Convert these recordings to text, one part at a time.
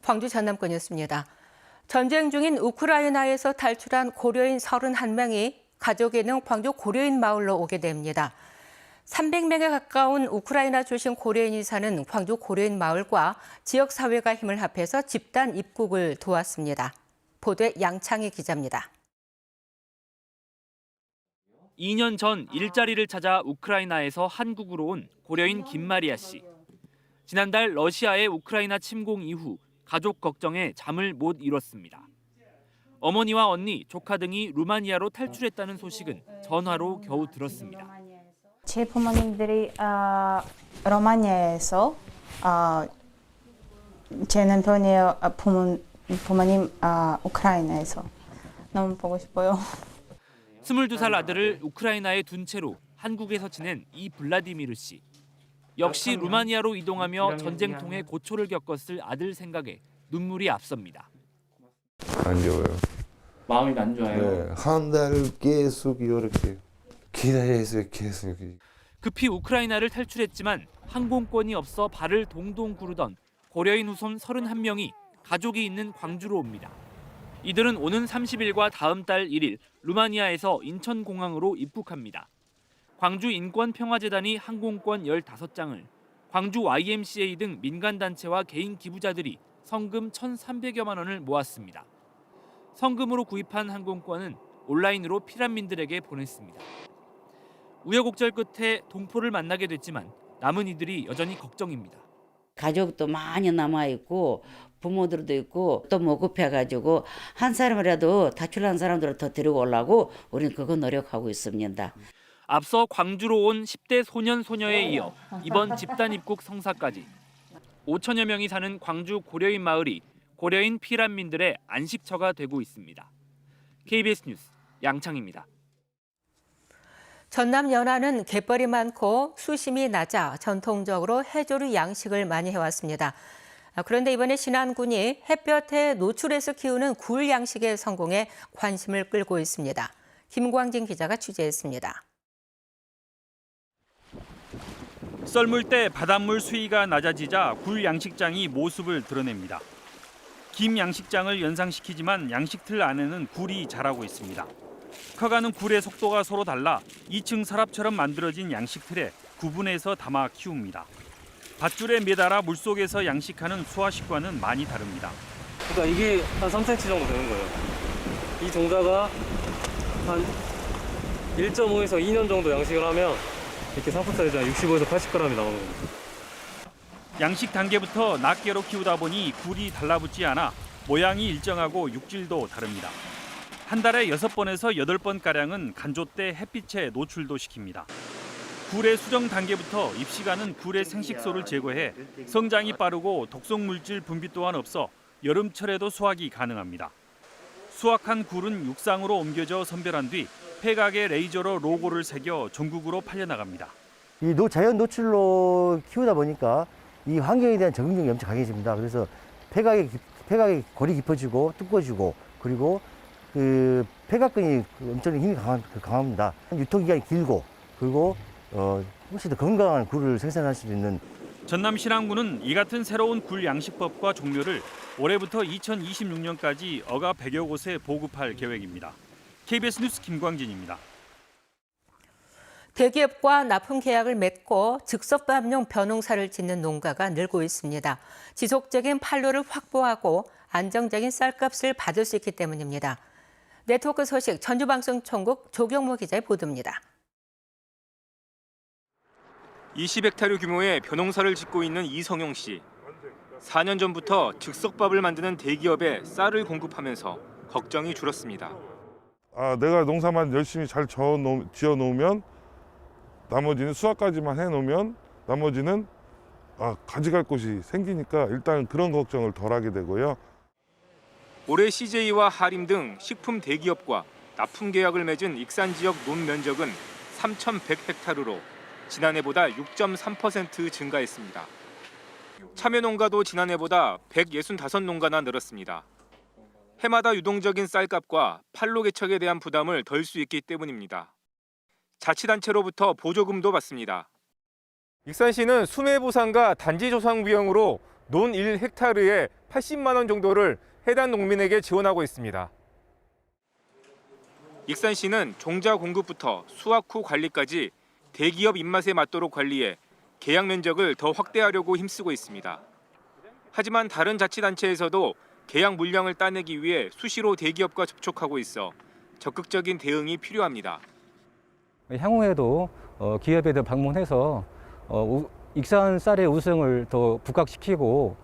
광주 전남권이었습니다. 전쟁 중인 우크라이나에서 탈출한 고려인 31명이 가족이 있는 광주 고려인 마을로 오게 됩니다. 300명에 가까운 우크라이나 출신 고려인이 사는 광주 고려인 마을과 지역사회가 힘을 합해서 집단 입국을 도왔습니다. 보도에 양창희 기자입니다. 2년 전 일자리를 찾아 우크라이나에서 한국으로 온 고려인 김마리아 씨. 지난달 러시아의 우크라이나 침공 이후 가족 걱정에 잠을 못 이뤘습니다. 어머니와 언니, 조카 등이 루마니아로 탈출했다는 소식은 전화로 겨우 들었습니다. 제 부모님들이 로마니아에서 제 남편의 부모님 우크라이나에서 너무 보고 싶어요. 22살 아들을 우크라이나에 둔 채로 한국에서 지낸 이 블라디미르 씨. 역시 루마니아로 이동하며 전쟁통에 고초를 겪었을 아들 생각에 눈물이 앞섭니다. 안 좋아요. 마음이 안 좋아요. 네, 한 달 계속 이렇게 기다려서 계속. 급히 우크라이나를 탈출했지만 항공권이 없어 발을 동동 구르던 고려인 후손 31명이 가족이 있는 광주로 옵니다. 이들은 오는 30일과 다음 달 1일 루마니아에서 인천공항으로 입국합니다. 광주 인권평화재단이 항공권 15장을, 광주 YMCA 등 민간단체와 개인 기부자들이 성금 1,300여만 원을 모았습니다. 성금으로 구입한 항공권은 온라인으로 피난민들에게 보냈습니다. 우여곡절 끝에 동포를 만나게 됐지만 남은 이들이 여전히 걱정입니다. 가족도 많이 남아있고 부모들도 있고 또 모급해가지고 한 사람이라도 다출한 사람들을 더 데리고 오려고 우리는 그거 노력하고 있습니다. 앞서 광주로 온 10대 소년 소녀에 이어 이번 집단 입국 성사까지 5천여 명이 사는 광주 고려인 마을이 고려인 피난민들의 안식처가 되고 있습니다. KBS 뉴스 양창입니다. 전남 연안은 갯벌이 많고 수심이 낮아 전통적으로 해조류 양식을 많이 해왔습니다. 그런데 이번에 신안군이 햇볕에 노출해서 키우는 굴 양식에 성공해 관심을 끌고 있습니다. 김광진 기자가 취재했습니다. 썰물 때 바닷물 수위가 낮아지자 굴 양식장이 모습을 드러냅니다. 김 양식장을 연상시키지만 양식틀 안에는 굴이 자라고 있습니다. 커가는 굴의 속도가 서로 달라 2층 서랍처럼 만들어진 양식틀에 구분해서 담아 키웁니다. 밧줄에 매달아 물속에서 양식하는 수화식과는 많이 다릅니다. 그러니까 이게 한 3cm 정도 되는 거예요. 이 종자가 한 1.5에서 2년 정도 양식을 하면 이렇게 상품 사이즈가 65에서 80g이 나오는 겁니다. 양식 단계부터 낱개로 키우다 보니 굴이 달라붙지 않아 모양이 일정하고 육질도 다릅니다. 한 달에 6번에서 8번가량은 간조 때 햇빛에 노출도 시킵니다. 굴의 수정 단계부터 입시가는 굴의 생식소를 제거해 성장이 빠르고 독성물질 분비 또한 없어 여름철에도 수확이 가능합니다. 수확한 굴은 육상으로 옮겨져 선별한 뒤 폐각에 레이저로 로고를 새겨 전국으로 팔려나갑니다. 이 자연 노출로 키우다 보니까 이 환경에 대한 적응력이 엄청 강해집니다. 그래서 폐각의 골이 깊어지고 두꺼워지고 그리고 그 폐각근이 엄청 힘이 강합니다. 유통기간이 길고 그리고 훨씬 더 건강한 굴을 생산할 수 있는. 전남 신안군은 이 같은 새로운 굴 양식법과 종묘를 올해부터 2026년까지 어가 100여 곳에 보급할 계획입니다. KBS 뉴스 김광진입니다. 대기업과 납품 계약을 맺고 즉석밥용 벼농사를 짓는 농가가 늘고 있습니다. 지속적인 판로를 확보하고 안정적인 쌀값을 받을 수 있기 때문입니다. 네트워크 소식 전주방송총국 조경모 기자의 보도입니다. 20헥타르 규모의 벼농사를 짓고 있는 이성용 씨. 4년 전부터 즉석밥을 만드는 대기업에 쌀을 공급하면서 걱정이 줄었습니다. 내가 농사만 열심히 잘 지어 놓으면 나머지는 수확까지만 해놓으면 나머지는 가져갈 곳이 생기니까 일단 그런 걱정을 덜 하게 되고요. 올해 CJ와 하림 등 식품 대기업과 납품 계약을 맺은 익산 지역 논 면적은 3,100헥타르로 지난해보다 6.3% 증가했습니다. 참외 농가도 지난해보다 165농가나 늘었습니다. 해마다 유동적인 쌀값과 판로 개척에 대한 부담을 덜 수 있기 때문입니다. 자치단체로부터 보조금도 받습니다. 익산시는 수매보상과 단지조상 비용으로 논 1헥타르에 80만 원 정도를 해당 농민에게 지원하고 있습니다. 익산시는 종자 공급부터 수확 후 관리까지 대기업 입맛에 맞도록 관리해 계약 면적을 더 확대하려고 힘쓰고 있습니다. 하지만 다른 자치단체에서도 계약 물량을 따내기 위해 수시로 대기업과 접촉하고 있어 적극적인 대응이 필요합니다. 향후에도 기업에도 방문해서 익산 쌀의 우승을 더 부각시키고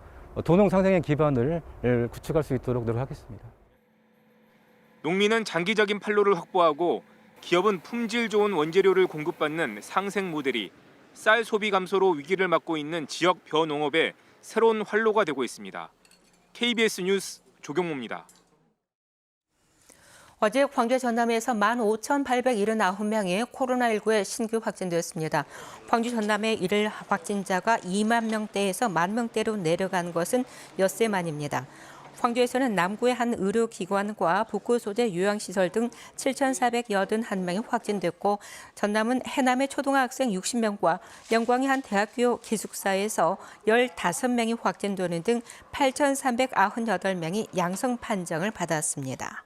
도농 상생의 기반을 구축할 수 있도록 노력하겠습니다. 농민은 장기적인 판로를 확보하고 기업은 품질 좋은 원재료를 공급받는 상생 모델이 쌀 소비 감소로 위기를 맞고 있는 지역 벼농업의 새로운 활로가 되고 있습니다. KBS 뉴스 조경모입니다. 어제 광주 전남에서 15,879명이 코로나19에 신규 확진됐습니다. 광주 전남의 일일 확진자가 2만 명대에서 1만 명대로 내려간 것은 엿새 만입니다. 광주에서는 남구의 한 의료기관과 북구 소재 요양시설 등 7,481명이 확진됐고 전남은 해남의 초등학생 60명과 영광의 한 대학교 기숙사에서 15명이 확진되는 등 8,398명이 양성 판정을 받았습니다.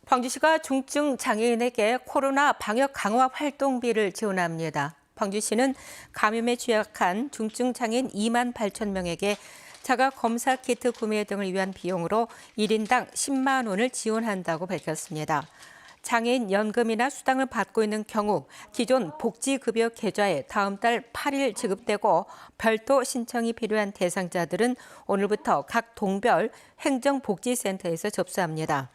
광주시가 중증 장애인에게 코로나 방역 강화 활동비를 지원합니다. 광주시는 감염에 취약한 중증 장애인 2만 8천 명에게 자가 검사 키트 구매 등을 위한 비용으로 1인당 10만 원을 지원한다고 밝혔습니다. 장애인 연금이나 수당을 받고 있는 경우 기존 복지급여 계좌에 다음 달 8일 지급되고 별도 신청이 필요한 대상자들은 오늘부터 각 동별 행정복지센터에서 접수합니다.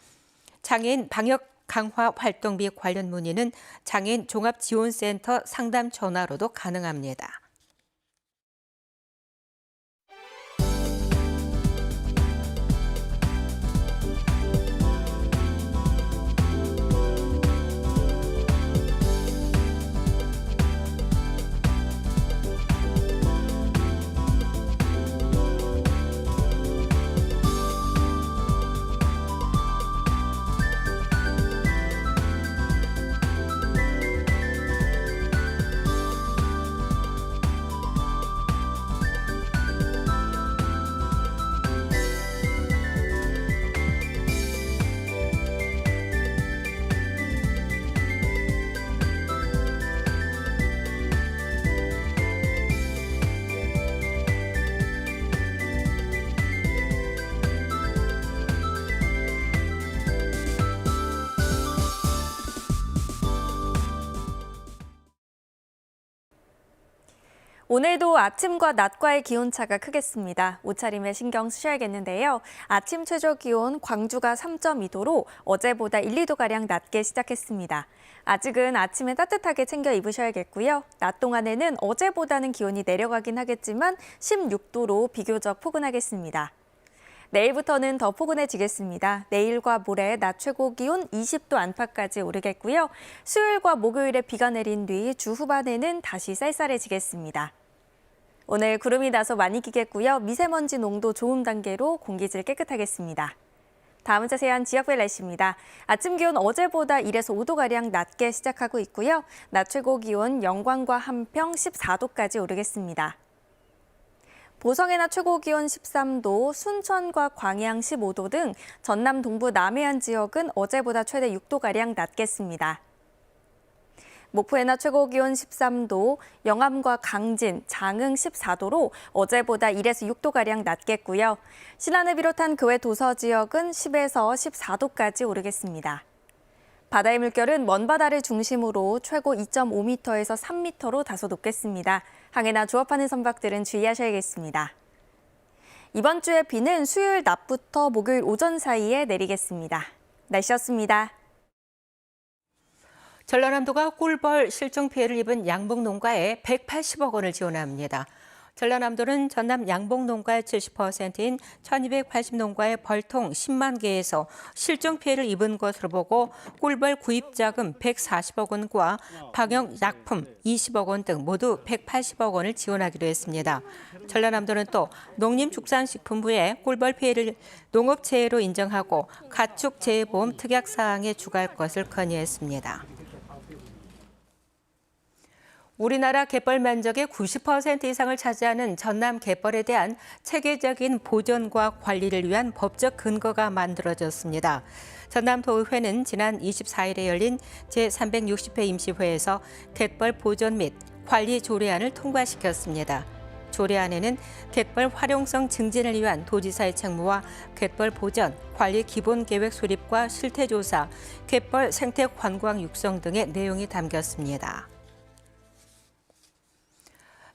장애인 방역 강화 활동비 관련 문의는 장애인 종합지원센터 상담 전화로도 가능합니다. 오늘도 아침과 낮과의 기온차가 크겠습니다. 옷차림에 신경 쓰셔야겠는데요. 아침 최저 기온 광주가 3.2도로 어제보다 1, 2도가량 낮게 시작했습니다. 아직은 아침에 따뜻하게 챙겨 입으셔야겠고요. 낮 동안에는 어제보다는 기온이 내려가긴 하겠지만 16도로 비교적 포근하겠습니다. 내일부터는 더 포근해지겠습니다. 내일과 모레 낮 최고 기온 20도 안팎까지 오르겠고요. 수요일과 목요일에 비가 내린 뒤 주 후반에는 다시 쌀쌀해지겠습니다. 오늘 구름이 나서 많이 끼겠고요. 미세먼지 농도 좋음 단계로 공기질 깨끗하겠습니다. 다음은 자세한 지역별 날씨입니다. 아침 기온 어제보다 1에서 5도가량 낮게 시작하고 있고요. 낮 최고 기온 영광과 한평 14도까지 오르겠습니다. 보성의 낮 최고 기온 13도, 순천과 광양 15도 등 전남 동부 남해안 지역은 어제보다 최대 6도가량 낮겠습니다. 목포의 낮 최고 기온 13도, 영암과 강진, 장흥 14도로 어제보다 1에서 6도가량 낮겠고요. 신안을 비롯한 그 외 도서 지역은 10에서 14도까지 오르겠습니다. 바다의 물결은 먼바다를 중심으로 최고 2.5m에서 3m로 다소 높겠습니다. 항해나 조업하는 선박들은 주의하셔야겠습니다. 이번 주에 비는 수요일 낮부터 목요일 오전 사이에 내리겠습니다. 날씨였습니다. 전라남도가 꿀벌 실종 피해를 입은 양봉농가에 180억 원을 지원합니다. 전라남도는 전남 양봉농가의 70%인 1,280농가의 벌통 10만 개에서 실종 피해를 입은 것으로 보고 꿀벌 구입 자금 140억 원과 방역 약품 20억 원 등 모두 180억 원을 지원하기로 했습니다. 전라남도는 또 농림축산식품부에 꿀벌 피해를 농업재해로 인정하고 가축재해보험 특약사항에 추가할 것을 건의했습니다. 우리나라 갯벌 면적의 90% 이상을 차지하는 전남 갯벌에 대한 체계적인 보존과 관리를 위한 법적 근거가 만들어졌습니다. 전남도의회는 지난 24일에 열린 제360회 임시회에서 갯벌 보존 및 관리 조례안을 통과시켰습니다. 조례안에는 갯벌 활용성 증진을 위한 도지사의 책무와 갯벌 보전, 관리 기본계획 수립과 실태조사, 갯벌 생태 관광 육성 등의 내용이 담겼습니다.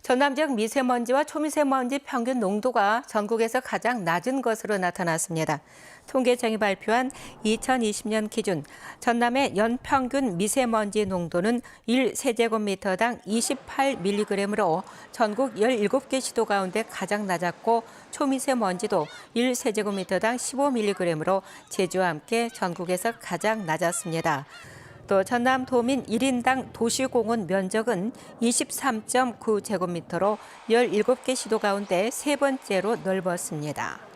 전남 지역 미세먼지와 초미세먼지 평균 농도가 전국에서 가장 낮은 것으로 나타났습니다. 통계청이 발표한 2020년 기준 전남의 연평균 미세먼지 농도는 1세제곱미터당 28mg으로 전국 17개 시도 가운데 가장 낮았고 초미세먼지도 1세제곱미터당 15mg으로 제주와 함께 전국에서 가장 낮았습니다. 또 전남 도민 1인당 도시공원 면적은 23.9제곱미터로 17개 시도 가운데 세 번째로 넓었습니다.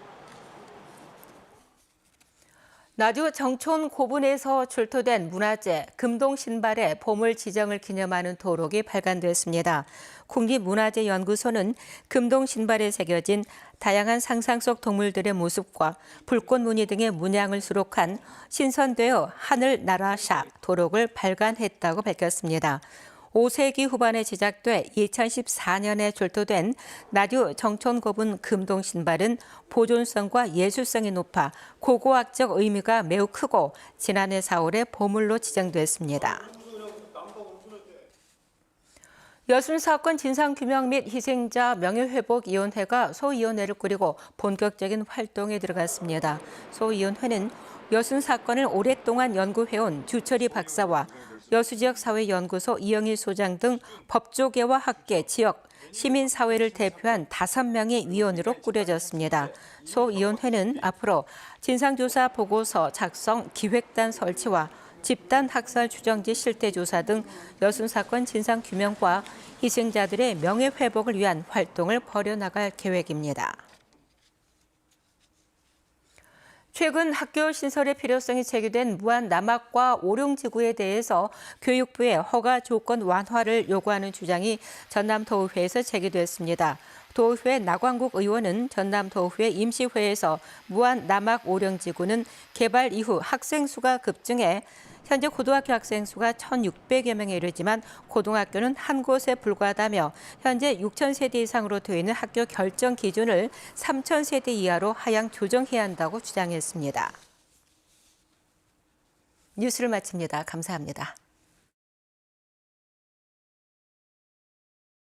나주 정촌 고분에서 출토된 문화재 금동신발의 보물 지정을 기념하는 도록이 발간됐습니다. 국립문화재연구소는 금동신발에 새겨진 다양한 상상 속 동물들의 모습과 불꽃 무늬 등의 문양을 수록한 신선되어 하늘나라샤 도록을 발간했다고 밝혔습니다. 5세기 후반에 제작돼 2014년에 출토된 나주 정촌고분 금동신발은 보존성과 예술성이 높아 고고학적 의미가 매우 크고 지난해 4월에 보물로 지정됐습니다. 여순 사건 진상규명 및 희생자 명예회복위원회가 소위원회를 꾸리고 본격적인 활동에 들어갔습니다. 소위원회는 여순 사건을 오랫동안 연구해온 주철희 박사와 여수지역사회연구소 이영일 소장 등 법조계와 학계, 지역, 시민사회를 대표한 5명의 위원으로 꾸려졌습니다. 소위원회는 앞으로 진상조사 보고서 작성, 기획단 설치와 집단 학살 추정지 실태조사 등 여순 사건 진상규명과 희생자들의 명예회복을 위한 활동을 벌여나갈 계획입니다. 최근 학교 신설의 필요성이 제기된 무안 남학과 오룡지구에 대해서 교육부의 허가 조건 완화를 요구하는 주장이 전남도의회에서 제기됐습니다. 도의회 나광국 의원은 전남도의회 임시회에서 무안 남학 오룡지구는 개발 이후 학생 수가 급증해 현재 고등학교 학생 수가 1,600여 명에 이르지만 고등학교는 한 곳에 불과하다며 현재 6,000세대 이상으로 되어 있는 학교 결정 기준을 3,000세대 이하로 하향 조정해야 한다고 주장했습니다. 뉴스를 마칩니다. 감사합니다.